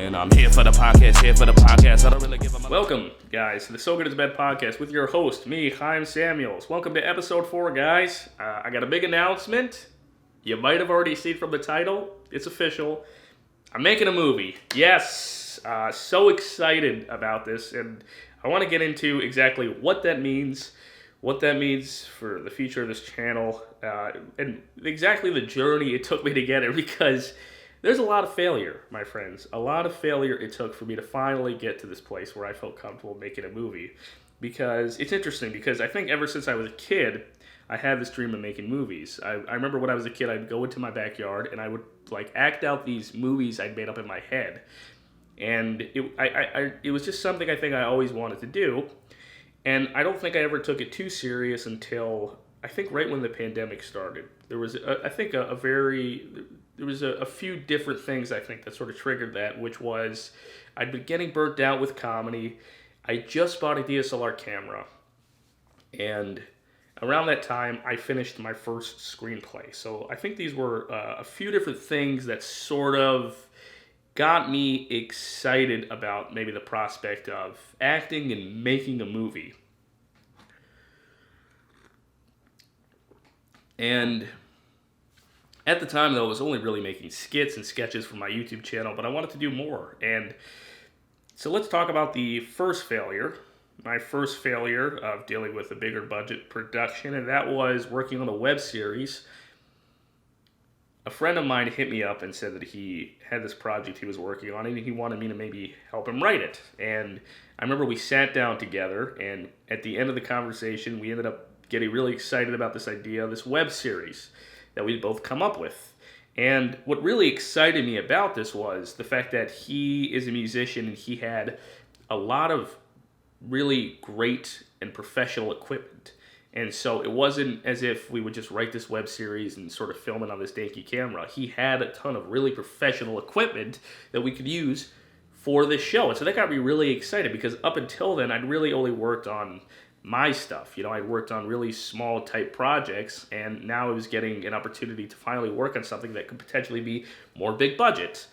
And I'm here for the podcast, I don't really give a... Welcome, guys, to the So Good It's Bad podcast with your host, me, Chaim Samuels. Welcome to episode 4, guys. I got a big announcement. You might have already seen from the title. It's official. I'm making a movie. Yes. So excited about this, and I want to get into exactly what that means for the future of this channel, and exactly the journey it took me to get it, because there's a lot of failure, my friends. A lot of failure it took for me to finally get to this place where I felt comfortable making a movie. Because it's interesting, because I think ever since I was a kid, I had this dream of making movies. I remember when I was a kid, I'd go into my backyard and I would act out these movies I'd made up in my head. And it was just something I think I always wanted to do. And I don't think I ever took it too serious until, I think, right when the pandemic started. There was, a few different things, I think, that sort of triggered that, which was I'd been getting burnt out with comedy. I just bought a DSLR camera. And around that time, I finished my first screenplay. So I think these were a few different things that sort of got me excited about maybe the prospect of acting and making a movie. And at the time, though, I was only really making skits and sketches for my YouTube channel, but I wanted to do more. And so let's talk about the first failure. My first failure of dealing with a bigger budget production, and that was working on a web series. A friend of mine hit me up and said that he had this project he was working on, and he wanted me to maybe help him write it. And I remember we sat down together, and at the end of the conversation, we ended up getting really excited about this idea, this web series that we'd both come up with. And what really excited me about this was the fact that he is a musician, and he had a lot of really great and professional equipment. And so it wasn't as if we would just write this web series and sort of film it on this danky camera. He had a ton of really professional equipment that we could use for this show. And so that got me really excited, because up until then, I'd really only worked on my stuff. You know, I'd worked on really small type projects, and now I was getting an opportunity to finally work on something that could potentially be more big budget.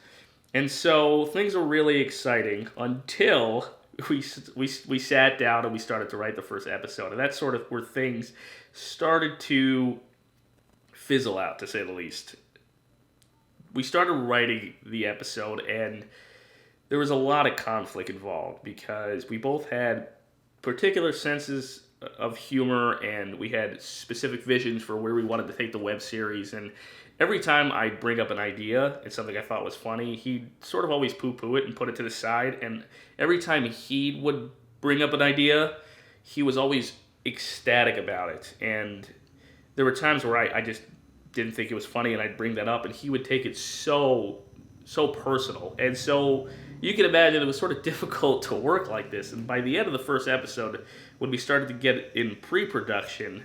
And so things were really exciting until we sat down and we started to write the first episode, and that's sort of where things started to fizzle out, to say the least. We started writing the episode, and there was a lot of conflict involved, because we both had particular senses of humor, and we had specific visions for where we wanted to take the web series. And every time I'd bring up an idea and something I thought was funny, he'd sort of always poo-poo it and put it to the side. And every time he would bring up an idea, he was always ecstatic about it. And there were times where I just didn't think it was funny, and I'd bring that up, and he would take it so personal. And so you can imagine it was sort of difficult to work like this. And by the end of the first episode, when we started to get in pre-production,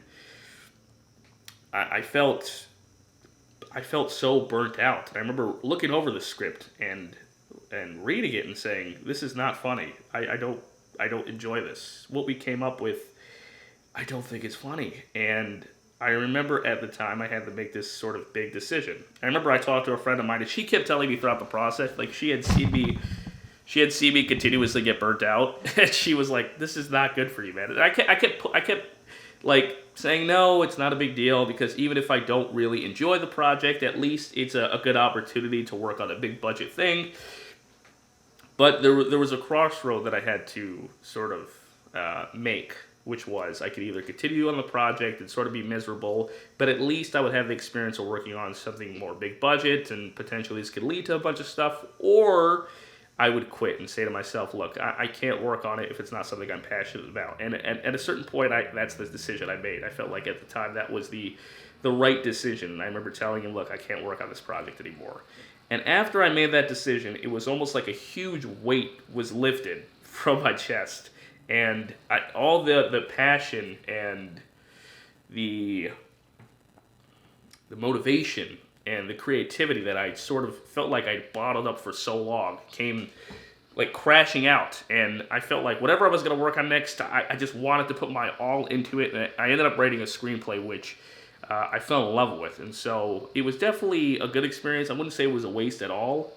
I felt so burnt out. I remember looking over the script and reading it and saying, "This is not funny. I don't enjoy this. What we came up with, I don't think it's funny." And I remember at the time I had to make this sort of big decision. I remember I talked to a friend of mine, and she kept telling me throughout the process, like, she had seen me continuously get burnt out, and she was like, "This is not good for you, man." And I kept like saying, "No, it's not a big deal, because even if I don't really enjoy the project, at least it's a good opportunity to work on a big budget thing." But there was a crossroad that I had to sort of make, which was I could either continue on the project and sort of be miserable, but at least I would have the experience of working on something more big budget, and potentially this could lead to a bunch of stuff, or I would quit and say to myself, "Look, I can't work on it if it's not something I'm passionate about." And at a certain point, that's the decision I made. I felt like at the time that was the right decision. And I remember telling him, "Look, I can't work on this project anymore." And after I made that decision, it was almost like a huge weight was lifted from my chest. And all the passion and the motivation and the creativity that I sort of felt like I bottled up for so long came like crashing out. And I felt like whatever I was going to work on next, I just wanted to put my all into it. And I ended up writing a screenplay, which I fell in love with. And so it was definitely a good experience. I wouldn't say it was a waste at all.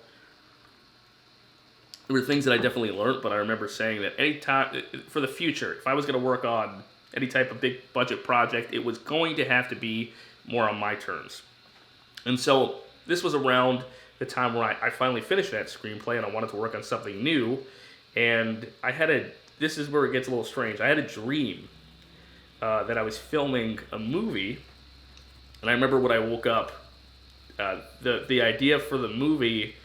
there were things that I definitely learned, but I remember saying that any time for the future, if I was going to work on any type of big budget project, it was going to have to be more on my terms. And so this was around the time where I finally finished that screenplay and I wanted to work on something new. And this is where it gets a little strange. I had a dream that I was filming a movie. And I remember when I woke up, the idea for the movie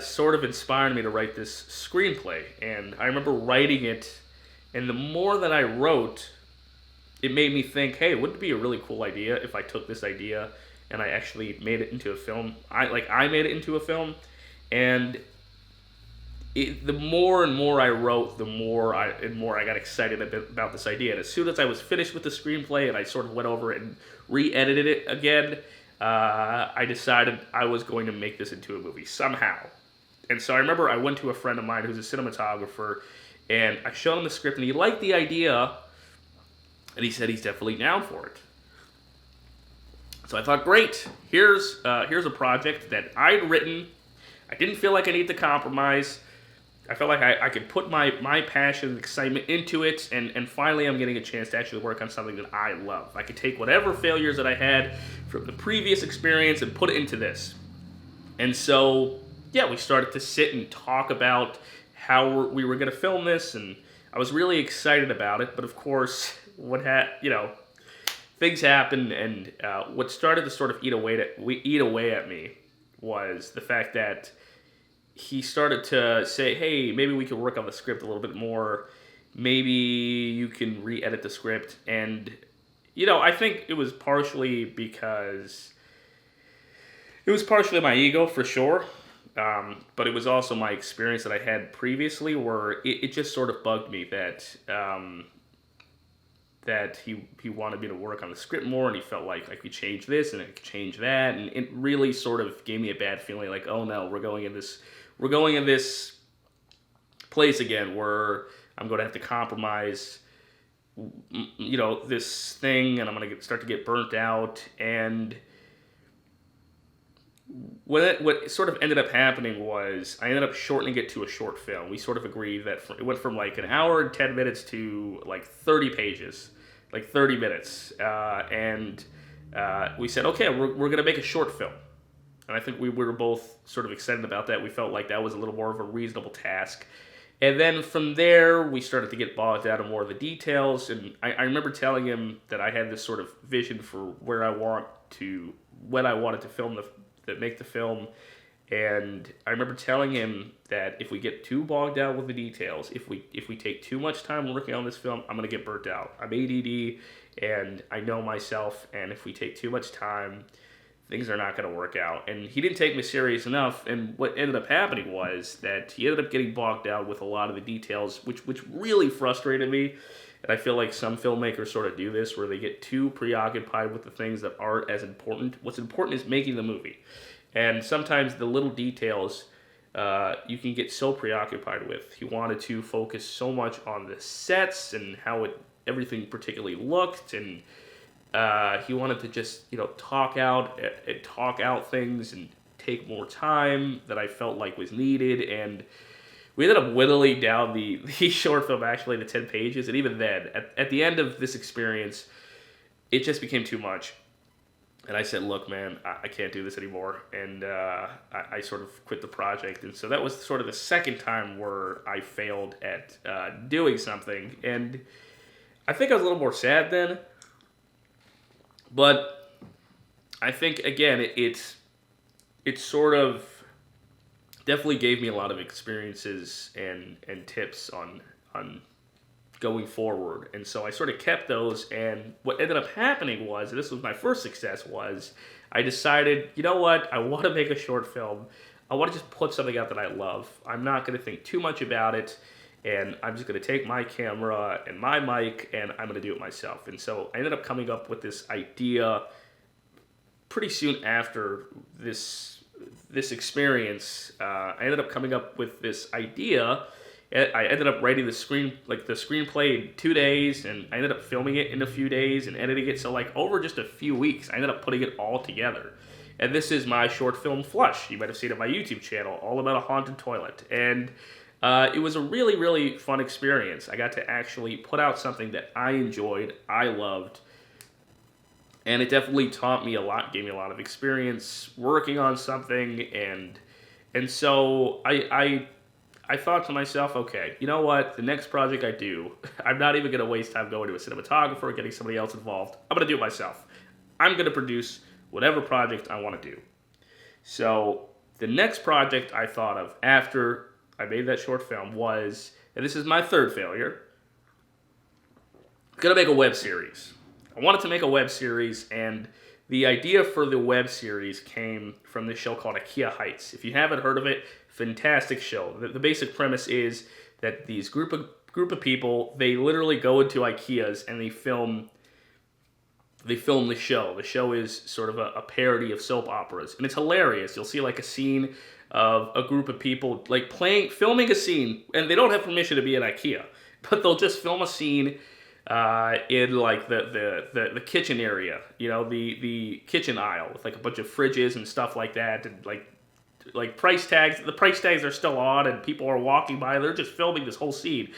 sort of inspired me to write this screenplay. And I remember writing it, and the more that I wrote, it made me think, hey, wouldn't it be a really cool idea if I took this idea and I actually made it into a film? I made it into a film, and the more and more I wrote, the more I got excited about this idea. And as soon as I was finished with the screenplay and I sort of went over it and re-edited it again, I decided I was going to make this into a movie somehow. And so I remember I went to a friend of mine who's a cinematographer, and I showed him the script, and he liked the idea, and he said he's definitely down for it. So I thought, great, here's a project that I'd written. I didn't feel like I needed to compromise. I felt like I could put my passion and excitement into it, and finally I'm getting a chance to actually work on something that I love. I could take whatever failures that I had from the previous experience and put it into this. And so, yeah, we started to sit and talk about how we were going to film this, and I was really excited about it. But of course, things happened, and what started to sort of eat away at me was the fact that he started to say, hey, maybe we could work on the script a little bit more. Maybe you can re-edit the script. And, I think it was partially because it was partially my ego for sure. But it was also my experience that I had previously where it just sort of bugged me that he wanted me to work on the script more, and he felt like I could change this and I could change that. And it really sort of gave me a bad feeling like, oh no, we're going in this place again where I'm going to have to compromise, this thing, and I'm going to start to get burnt out. And what sort of ended up happening was I ended up shortening it to a short film. We sort of agreed that it went from like an hour and 10 minutes to like 30 pages, like 30 minutes. And we said, okay, we're going to make a short film. And I think we were both sort of excited about that. We felt like that was a little more of a reasonable task. And then from there, we started to get bogged down in more of the details. And I remember telling him that I had this sort of vision for when I wanted to make the film. And I remember telling him that if we get too bogged down with the details, if we take too much time working on this film, I'm going to get burnt out. I'm ADD, and I know myself. And if we take too much time, things are not going to work out. And he didn't take me serious enough, and what ended up happening was that he ended up getting bogged down with a lot of the details, which really frustrated me. And I feel like some filmmakers sort of do this, where they get too preoccupied with the things that aren't as important. What's important is making the movie. And sometimes the little details you can get so preoccupied with. He wanted to focus so much on the sets and how everything particularly looked, and he wanted to just, talk out things and take more time that I felt like was needed. And we ended up whittling down the short film actually to 10 pages. And even then, at the end of this experience, it just became too much. And I said, look, man, I can't do this anymore. And I sort of quit the project. And so that was sort of the second time where I failed at doing something. And I think I was a little more sad then. But I think, again, it sort of definitely gave me a lot of experiences and tips on going forward. And so I sort of kept those, and what ended up happening was, and this was my first success, was I decided, you know what, I want to make a short film. I want to just put something out that I love. I'm not going to think too much about it, and I'm just going to take my camera and my mic, and I'm going to do it myself. And so I ended up coming up with this idea pretty soon after this experience. I ended up coming up with this idea. I ended up writing the screenplay in 2 days, and I ended up filming it in a few days and editing it. So over just a few weeks, I ended up putting it all together. And this is my short film, Flush. You might have seen it on my YouTube channel, all about a haunted toilet. And it was a really, really fun experience. I got to actually put out something that I enjoyed, I loved, and it definitely taught me a lot, gave me a lot of experience working on something, and so I thought to myself, okay, you know what? The next project I do, I'm not even going to waste time going to a cinematographer or getting somebody else involved. I'm going to do it myself. I'm going to produce whatever project I want to do. So the next project I thought of after I made that short film was, and this is my third failure, I'm going to make a web series. I wanted to make a web series, and the idea for the web series came from this show called Ikea Heights. If you haven't heard of it, fantastic show. The basic premise is that these group of people, they literally go into Ikeas and they film the show. The show is sort of a parody of soap operas, and it's hilarious. You'll see like a scene of a group of people like filming a scene, and they don't have permission to be at Ikea, but they'll just film a scene in like the kitchen area, you know, the kitchen aisle with like a bunch of fridges and stuff like that, and like price tags. The price tags are still on, and people are walking by. They're just filming this whole scene.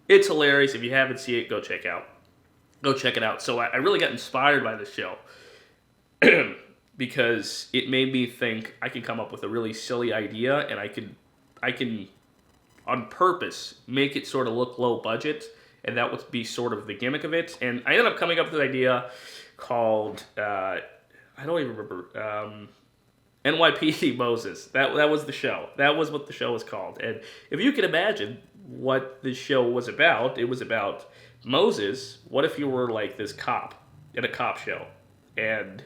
It's hilarious. If you haven't seen it, go check it out. So I really got inspired by this show because it made me think I can come up with a really silly idea, and I can on purpose make it sort of look low budget. And that would be sort of the gimmick of it. And I ended up coming up with an idea called, I don't even remember, NYPD Moses. That was the show. That was what the show was called. And if you can imagine what the show was about, it was about Moses. What if you were like this cop in a cop show? And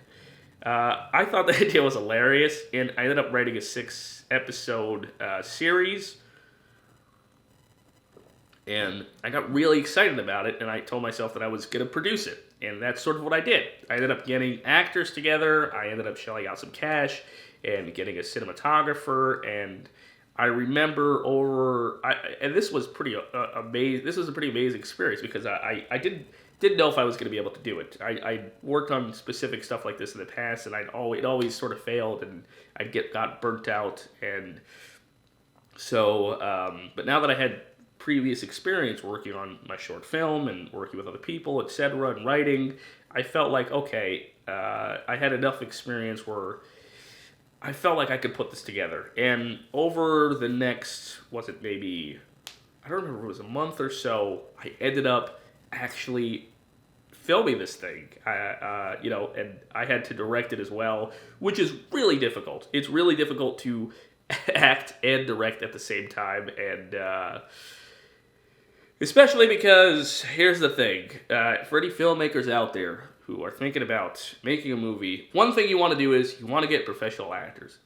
I thought the idea was hilarious. And I ended up writing a 6-episode series. And I got really excited about it, and I told myself that I was going to produce it. And that's sort of what I did. I ended up getting actors together. I ended up shelling out some cash and getting a cinematographer. And I remember and this was pretty amazing. This was a pretty amazing experience because I didn't know if I was going to be able to do it. I worked on specific stuff like this in the past, and it always sort of failed, and got burnt out. And so, but now that I had previous experience working on my short film and working with other people, etc., and writing, I felt like, okay, I had enough experience where I felt like I could put this together. And over the next, maybe, I don't remember, it was a month or so, I ended up actually filming this thing, and I had to direct it as well, which is really difficult. It's really difficult to act and direct at the same time, and especially because, here's the thing, for any filmmakers out there who are thinking about making a movie, one thing you want to do is you want to get professional actors.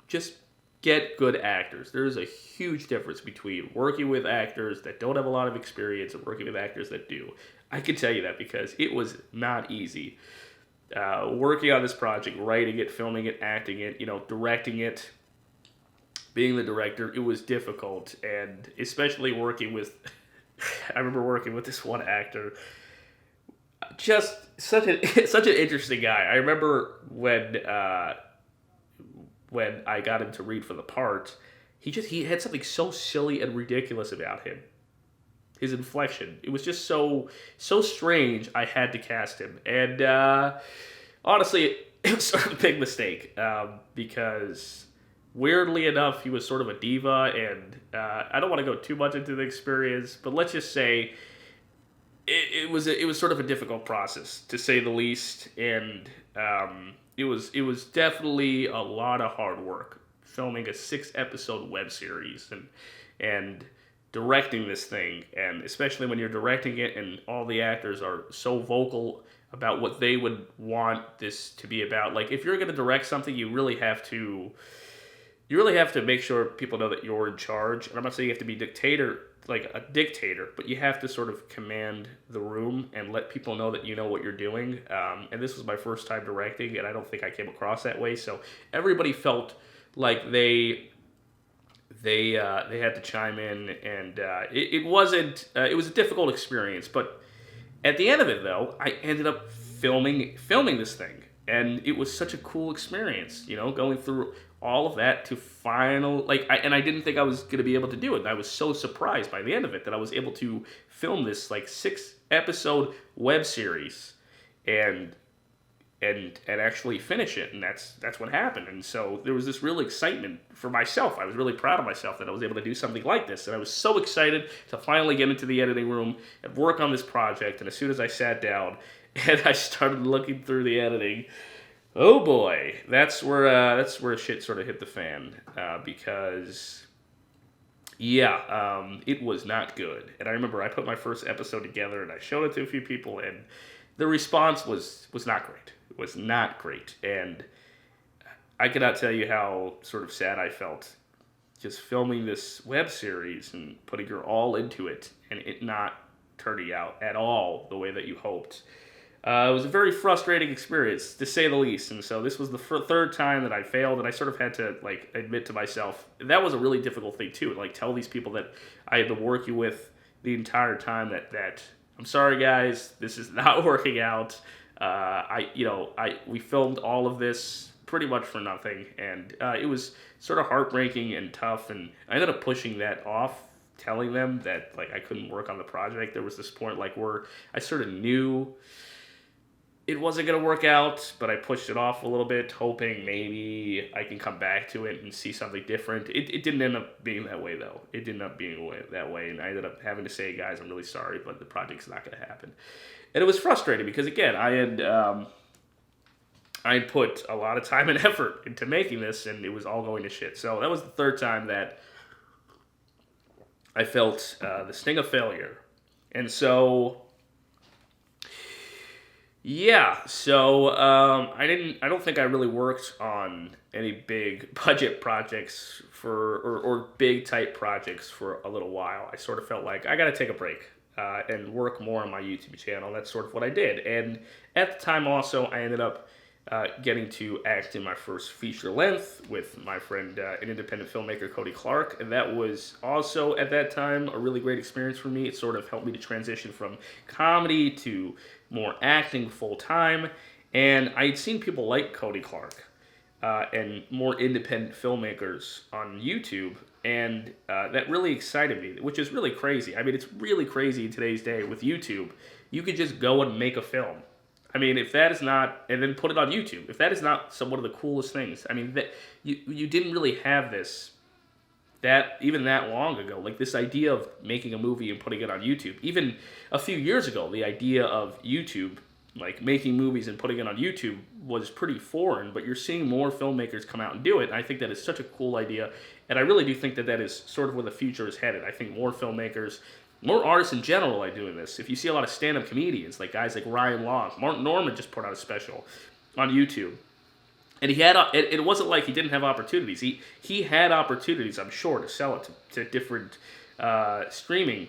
Just get good actors. There's a huge difference between working with actors that don't have a lot of experience and working with actors that do. I can tell you that because it was not easy. Working on this project, writing it, filming it, acting it, directing it, being the director, it was difficult. And especially working with... I remember working with this one actor, just such an interesting guy. I remember when I got him to read for the part, he had something so silly and ridiculous about him. His inflection, it was just so strange. I had to cast him, and honestly, it was sort of a big mistake because, weirdly enough, he was sort of a diva, and I don't want to go too much into the experience, but let's just say it was sort of a difficult process, to say the least, and it was definitely a lot of hard work filming a 6-episode web series and directing this thing, and especially when you're directing it and all the actors are so vocal about what they would want this to be about. Like, if you're going to direct something, you really have to make sure people know that you're in charge. And I'm not saying you have to be a dictator, but you have to sort of command the room and let people know that you know what you're doing. And this was my first time directing, and I don't think I came across that way. So everybody felt like they had to chime in, and it was a difficult experience. But at the end of it, though, I ended up filming this thing. And it was such a cool experience, going through all of that to and I didn't think I was going to be able to do it. And I was so surprised by the end of it that I was able to film this 6-episode web series and actually finish it. And that's what happened. And so there was this real excitement for myself. I was really proud of myself that I was able to do something like this. And I was so excited to finally get into the editing room and work on this project. And as soon as I sat down and I started looking through the editing, oh boy, that's where shit sort of hit the fan, because it was not good. And I remember I put my first episode together and I showed it to a few people, and the response was not great. It was not great, and I cannot tell you how sort of sad I felt just filming this web series and putting her all into it, and it not turning out at all the way that you hoped. It was a very frustrating experience, to say the least, and so this was the third time that I failed, and I sort of had to, admit to myself, that was a really difficult thing, too, tell these people that I had been working with the entire time that I'm sorry, guys, this is not working out. We filmed all of this pretty much for nothing, and it was sort of heartbreaking and tough, and I ended up pushing that off, telling them that, I couldn't work on the project. There was this point, where I sort of knew it wasn't going to work out, but I pushed it off a little bit, hoping maybe I can come back to it and see something different. It didn't end up being that way, though. It didn't end up being that way, and I ended up having to say, guys, I'm really sorry, but the project's not going to happen. And it was frustrating because, again, I had put a lot of time and effort into making this, and it was all going to shit. So that was the third time that I felt the sting of failure. And so... I don't think I really worked on any big budget projects or big type projects for a little while. I sort of felt like I got to take a break and work more on my YouTube channel. That's sort of what I did. And at the time also, I ended up getting to act in my first feature length with my friend, an independent filmmaker, Cody Clark. And that was also, at that time, a really great experience for me. It sort of helped me to transition from comedy to more acting full-time. And I had seen people like Cody Clark and more independent filmmakers on YouTube. And that really excited me, which is really crazy. I mean, it's really crazy in today's day with YouTube. You could just go and make a film. I mean, if that is not, and then put it on YouTube, if that is not one of the coolest things, I mean, that you didn't really have this, even that long ago, this idea of making a movie and putting it on YouTube. Even a few years ago, the idea of YouTube, making movies and putting it on YouTube was pretty foreign, but you're seeing more filmmakers come out and do it, and I think that is such a cool idea, and I really do think that is sort of where the future is headed. I think more filmmakers, more artists in general are doing this. If you see a lot of stand-up comedians, guys like Ryan Long, Martin Norman just put out a special on YouTube. And he had, it wasn't like he didn't have opportunities. He had opportunities, I'm sure, to sell it to different streaming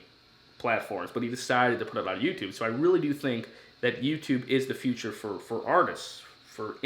platforms, but he decided to put it on YouTube. So I really do think that YouTube is the future for artists, for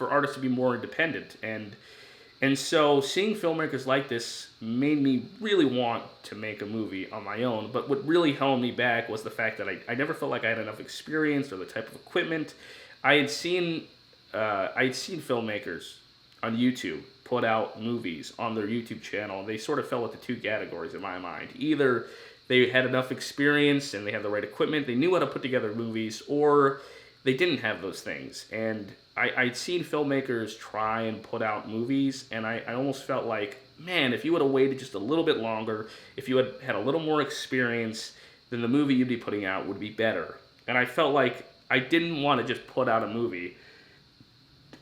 artists to be more independent. And so seeing filmmakers like this made me really want to make a movie on my own. But what really held me back was the fact that I never felt like I had enough experience or the type of equipment. I had seen filmmakers on YouTube put out movies on their YouTube channel, and they sort of fell into two categories in my mind. Either they had enough experience and they had the right equipment, they knew how to put together movies, or they didn't have those things. And I'd seen filmmakers try and put out movies, and I almost felt like, man, if you would have waited just a little bit longer, if you had a little more experience, then the movie you'd be putting out would be better. And I felt like I didn't want to just put out a movie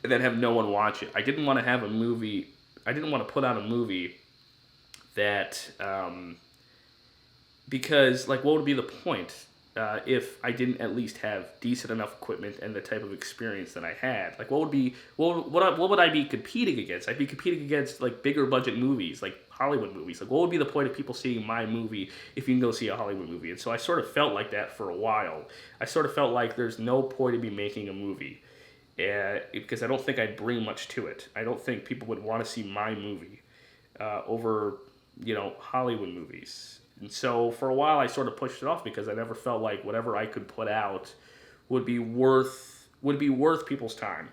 and then have no one watch it. I didn't want to have a movie, I didn't want to put out a movie that, because, what would be the point if I didn't at least have decent enough equipment and the type of experience that I had? What would I be competing against? I'd be competing against, bigger budget movies, Hollywood movies. What would be the point of people seeing my movie if you can go see a Hollywood movie? And so I sort of felt like that for a while. I sort of felt like there's no point in me making a movie. Because I don't think I'd bring much to it. I don't think people would want to see my movie over, Hollywood movies. And so for a while I sort of pushed it off because I never felt like whatever I could put out would be worth people's time.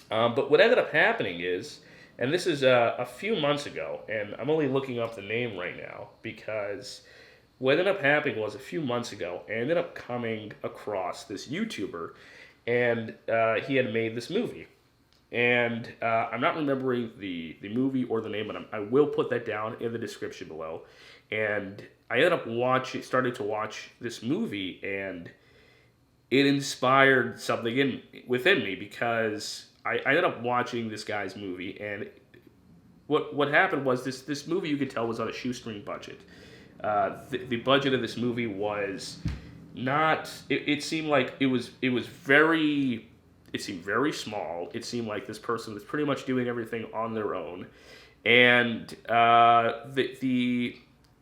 But what ended up happening is, and this is a few months ago, and I'm only looking up the name right now because what ended up happening was a few months ago, I ended up coming across this YouTuber, and he had made this movie. And I'm not remembering the movie or the name, but I will put that down in the description below. And I ended up started to watch this movie, and it inspired something within me because I ended up watching this guy's movie, and what happened was this movie, you could tell, was on a shoestring budget. The budget of this movie was not. It seemed like it seemed very small. It seemed like this person was pretty much doing everything on their own, and the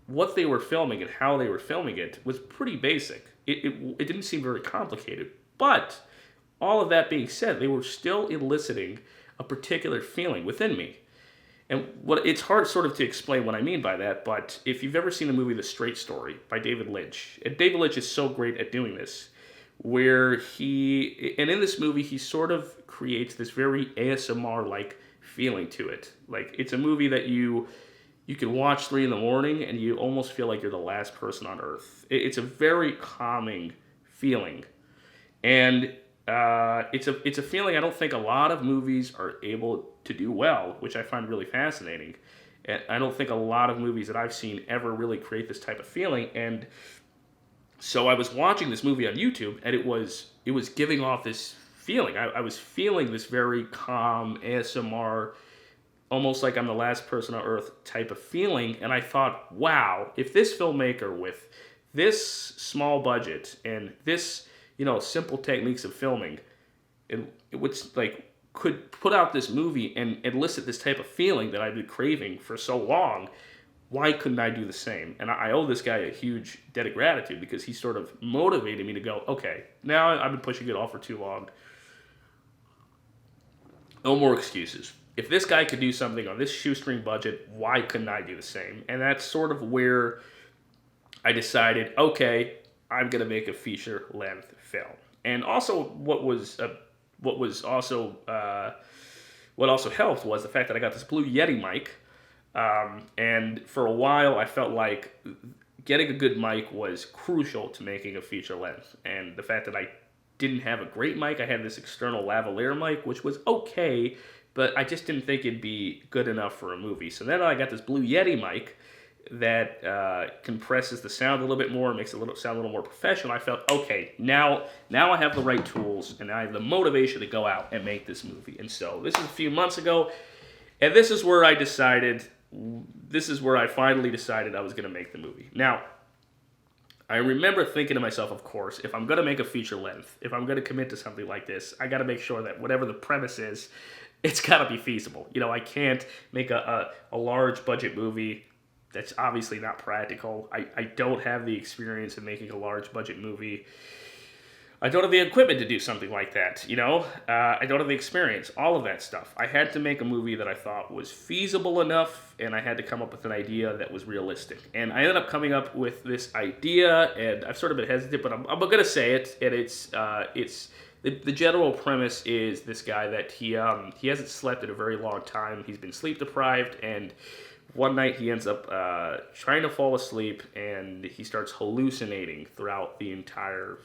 what they were filming and how they were filming it was pretty basic. It didn't seem very complicated, but all of that being said, they were still eliciting a particular feeling within me. And it's hard sort of to explain what I mean by that, but if you've ever seen the movie The Straight Story by David Lynch, and David Lynch is so great at doing this, where and in this movie, he sort of creates this very ASMR-like feeling to it. Like, it's a movie that you can watch 3 in the morning and you almost feel like you're the last person on earth. It's a very calming feeling. And it's a feeling I don't think a lot of movies are able to do well, which I find really fascinating. And I don't think a lot of movies that I've seen ever really create this type of feeling. And so I was watching this movie on YouTube, and it was giving off this feeling. I was feeling this very calm ASMR, almost like I'm the last person on earth type of feeling. And I thought, wow, if this filmmaker with this small budget and this, simple techniques of filming, could put out this movie and elicit this type of feeling that I've been craving for so long, why couldn't I do the same? And I owe this guy a huge debt of gratitude because he sort of motivated me to go, okay, now I've been pushing it off for too long. No more excuses. If this guy could do something on this shoestring budget, why couldn't I do the same? And that's sort of where I decided, okay, I'm going to make a feature-length film. And also, what also helped was the fact that I got this Blue Yeti mic. And for a while, I felt like getting a good mic was crucial to making a feature length. And the fact that I didn't have a great mic, I had this external lavalier mic, which was okay, but I just didn't think it'd be good enough for a movie. So then I got this Blue Yeti mic that compresses the sound a little bit more, makes it sound a little more professional. I felt, okay, now I have the right tools, and I have the motivation to go out and make this movie. And so this is a few months ago, and this is where I finally decided I was going to make the movie. Now, I remember thinking to myself, of course, if I'm going to make a feature length, if I'm going to commit to something like this, I got to make sure that whatever the premise is, it's got to be feasible. I can't make a large budget movie. That's obviously not practical. I don't have the experience in making a large budget movie. I don't have the equipment to do something like that, I don't have the experience, all of that stuff. I had to make a movie that I thought was feasible enough, and I had to come up with an idea that was realistic. And I ended up coming up with this idea, and I've sort of been hesitant, but I'm going to say it, and it's the general premise is this guy that he hasn't slept in a very long time. He's been sleep deprived, and one night he ends up trying to fall asleep, and he starts hallucinating throughout the entire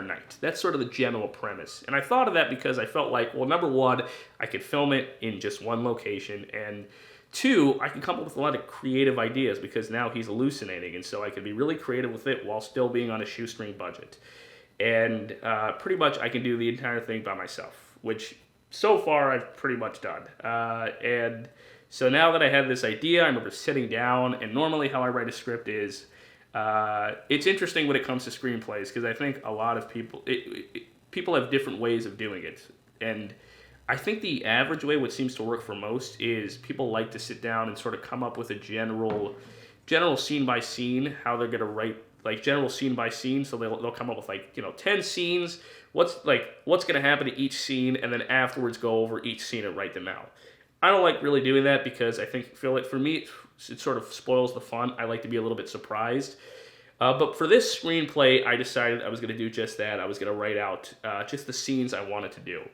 night. That's sort of the general premise. And I thought of that because I felt like, well, number one, I could film it in just one location, and two, I can come up with a lot of creative ideas because now he's hallucinating, and so I could be really creative with it while still being on a shoestring budget. And pretty much I can do the entire thing by myself, which so far I've pretty much done. And so now that I have this idea, I remember sitting down, and normally how I write a script is, it's interesting when it comes to screenplays because I think a lot of people have different ways of doing it. And I think the average way, what seems to work for most, is people like to sit down and sort of come up with a general scene by scene, how they're going to write, like general scene by scene. So they'll come up with 10 scenes, what's going to happen to each scene, and then afterwards go over each scene and write them out. I don't like really doing that because I feel like for me, it sort of spoils the fun. I like to be a little bit surprised. But for this screenplay, I decided I was going to do just that. I was going to write out just the scenes I wanted to do.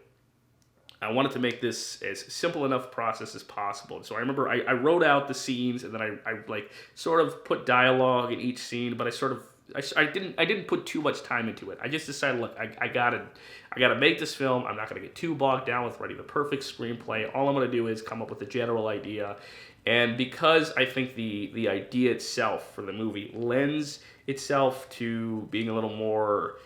I wanted to make this as simple enough process as possible. So I remember I wrote out the scenes, and then I like sort of put dialogue in each scene, but I didn't put too much time into it. I just decided, look, I gotta make this film. I'm not gonna get too bogged down with writing the perfect screenplay. All I'm gonna do is come up with a general idea. And because I think the idea itself for the movie lends itself to being a little more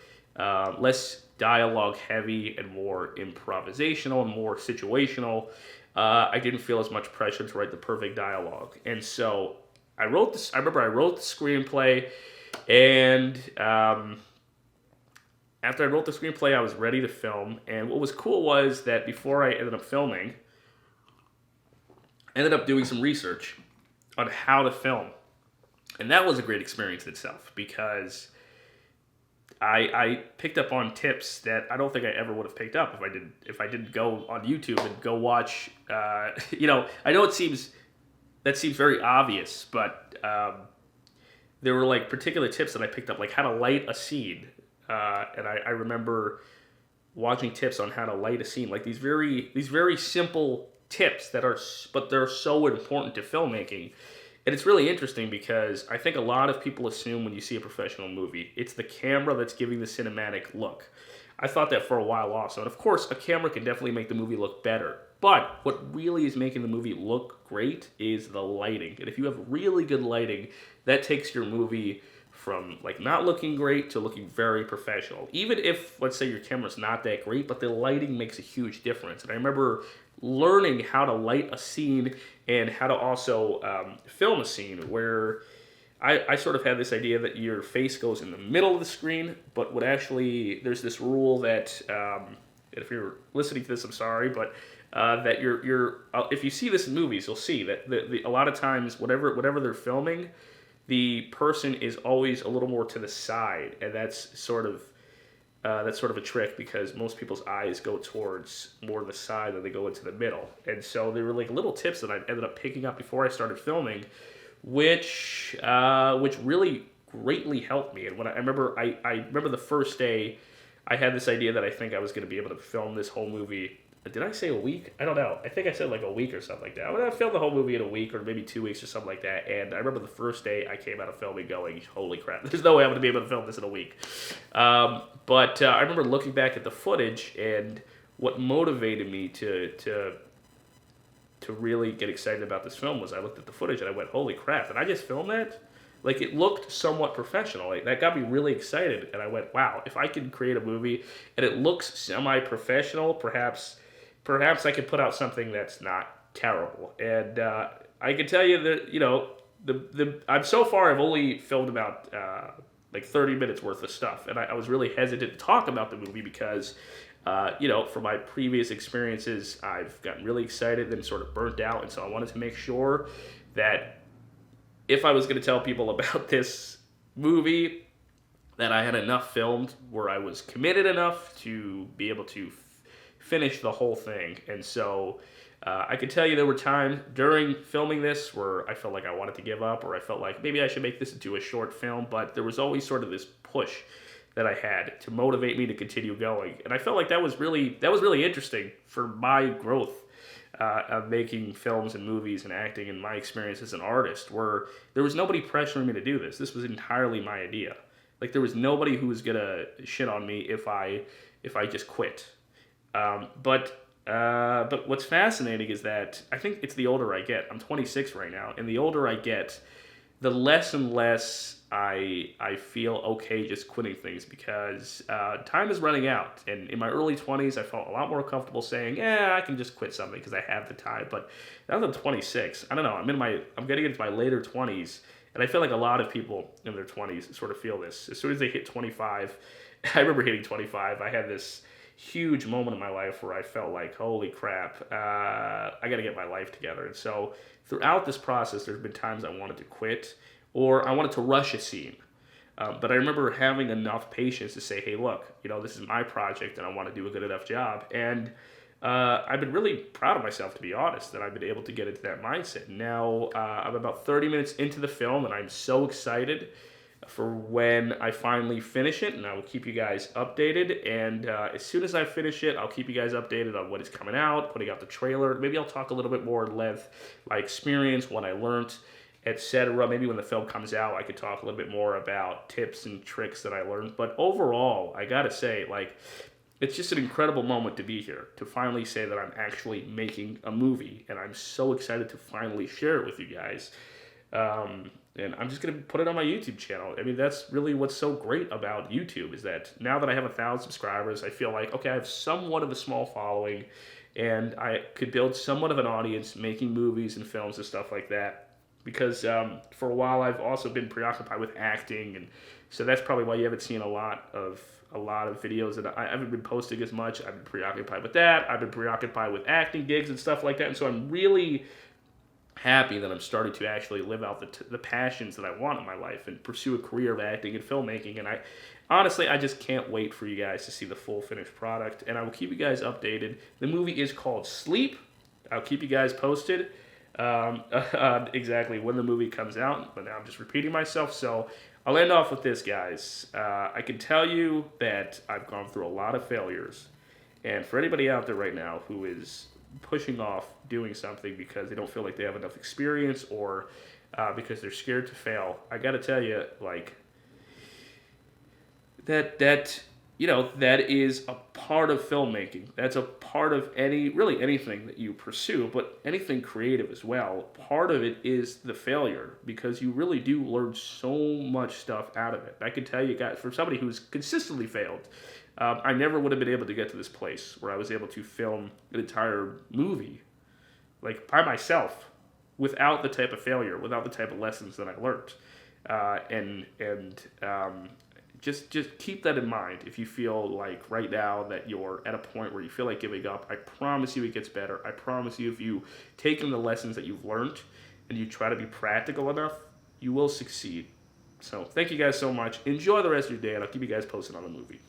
less dialogue heavy and more improvisational and more situational, I didn't feel as much pressure to write the perfect dialogue. And so I wrote this. I remember I wrote the screenplay, and after I wrote the screenplay, I was ready to film. And what was cool was that before I ended up filming, I ended up doing some research on how to film. And that was a great experience in itself, because I picked up on tips that I don't think I ever would have picked up if I didn't go on YouTube and go watch. I know that seems very obvious, but there were like particular tips that I picked up, like how to light a scene, and I remember watching tips on how to light a scene, like these very simple tips but they're so important to filmmaking. And it's really interesting because I think a lot of people assume when you see a professional movie, it's the camera that's giving the cinematic look. I thought that for a while also. And of course, a camera can definitely make the movie look better. But what really is making the movie look great is the lighting. And if you have really good lighting, that takes your movie from like not looking great to looking very professional. Even if, let's say, your camera's not that great, but the lighting makes a huge difference. And I remember learning how to light a scene and how to also film a scene where I sort of had this idea that your face goes in the middle of the screen, but there's this rule that, if you're listening to this, I'm sorry, but that if you see this in movies, you'll see that a lot of times, whatever they're filming, the person is always a little more to the side, and that's sort of a trick, because most people's eyes go towards more the side than they go into the middle. And so there were like little tips that I ended up picking up before I started filming, which really greatly helped me. And when I remember the first day, I had this idea that I think I was going to be able to film this whole movie. Did I say a week? I don't know. I think I said like a week or something like that. I filmed the whole movie in a week or maybe 2 weeks or something like that. And I remember the first day I came out of filming going, holy crap, there's no way I'm going to be able to film this in a week. But I remember looking back at the footage, and what motivated me to really get excited about this film was I looked at the footage and I went, holy crap, did I just film that? Like, it looked somewhat professional. Like, that got me really excited. And I went, wow, if I can create a movie and it looks semi-professional, perhaps I could put out something that's not terrible. And I can tell you that, I've only filmed about like 30 minutes worth of stuff. And I was really hesitant to talk about the movie because, from my previous experiences, I've gotten really excited and sort of burnt out. And so I wanted to make sure that if I was going to tell people about this movie, that I had enough filmed where I was committed enough to be able to finish the whole thing. And so I can tell you there were times during filming this where I felt like I wanted to give up, or I felt like maybe I should make this into a short film, but there was always sort of this push that I had to motivate me to continue going. And I felt like that was really interesting for my growth of making films and movies and acting, and my experience as an artist, where there was nobody pressuring me to do this. This was entirely my idea. Like, there was nobody who was gonna shit on me if I just quit. But what's fascinating is that I think it's the older I get. I'm 26 right now, and the older I get, the less and less I feel okay just quitting things, because time is running out. And in my early 20s, I felt a lot more comfortable saying, I can just quit something because I have the time. But now that I'm 26, I don't know, I'm getting into my later 20s, and I feel like a lot of people in their 20s sort of feel this. As soon as they hit 25, I remember hitting 25, I had this huge moment in my life where I felt like, holy crap, I got to get my life together. And so throughout this process, there's been times I wanted to quit, or I wanted to rush a scene. But I remember having enough patience to say, hey, look, this is my project and I want to do a good enough job. And I've been really proud of myself, to be honest, that I've been able to get into that mindset. Now I'm about 30 minutes into the film, and I'm so excited for when I finally finish it, and I will keep you guys updated. And as soon as I finish it, I'll keep you guys updated on what is coming out, putting out the trailer. Maybe I'll talk a little bit more in length, my experience, what I learned, etc. Maybe when the film comes out, I could talk a little bit more about tips and tricks that I learned. But overall, I gotta say, like, it's just an incredible moment to be here, to finally say that I'm actually making a movie, and I'm so excited to finally share it with you guys. And I'm just going to put it on my YouTube channel. I mean, that's really what's so great about YouTube, is that now that I have 1,000 subscribers, I feel like, okay, I have somewhat of a small following, and I could build somewhat of an audience making movies and films and stuff like that. Because for a while, I've also been preoccupied with acting, and so that's probably why you haven't seen a lot of videos that I haven't been posting as much. I've been preoccupied with that. I've been preoccupied with acting gigs and stuff like that, and so I'm really happy that I'm starting to actually live out the passions that I want in my life and pursue a career of acting and filmmaking. And I just can't wait for you guys to see the full finished product, and I will keep you guys updated. The movie is called Sleep. I'll keep you guys posted exactly when the movie comes out, but now I'm just repeating myself, so I'll end off with this, guys. I can tell you that I've gone through a lot of failures, and for anybody out there right now who is pushing off doing something because they don't feel like they have enough experience, or because they're scared to fail, I gotta tell you, like, that is a part of filmmaking. That's a part of anything that you pursue, but anything creative as well. Part of it is the failure, because you really do learn so much stuff out of it. I can tell you guys, for somebody who's consistently failed, I never would have been able to get to this place where I was able to film an entire movie, like, by myself, without the type of failure, without the type of lessons that I learned. Just keep that in mind if you feel like right now that you're at a point where you feel like giving up. I promise you it gets better. I promise you, if you take in the lessons that you've learned and you try to be practical enough, you will succeed. So thank you guys so much. Enjoy the rest of your day, and I'll keep you guys posted on the movie.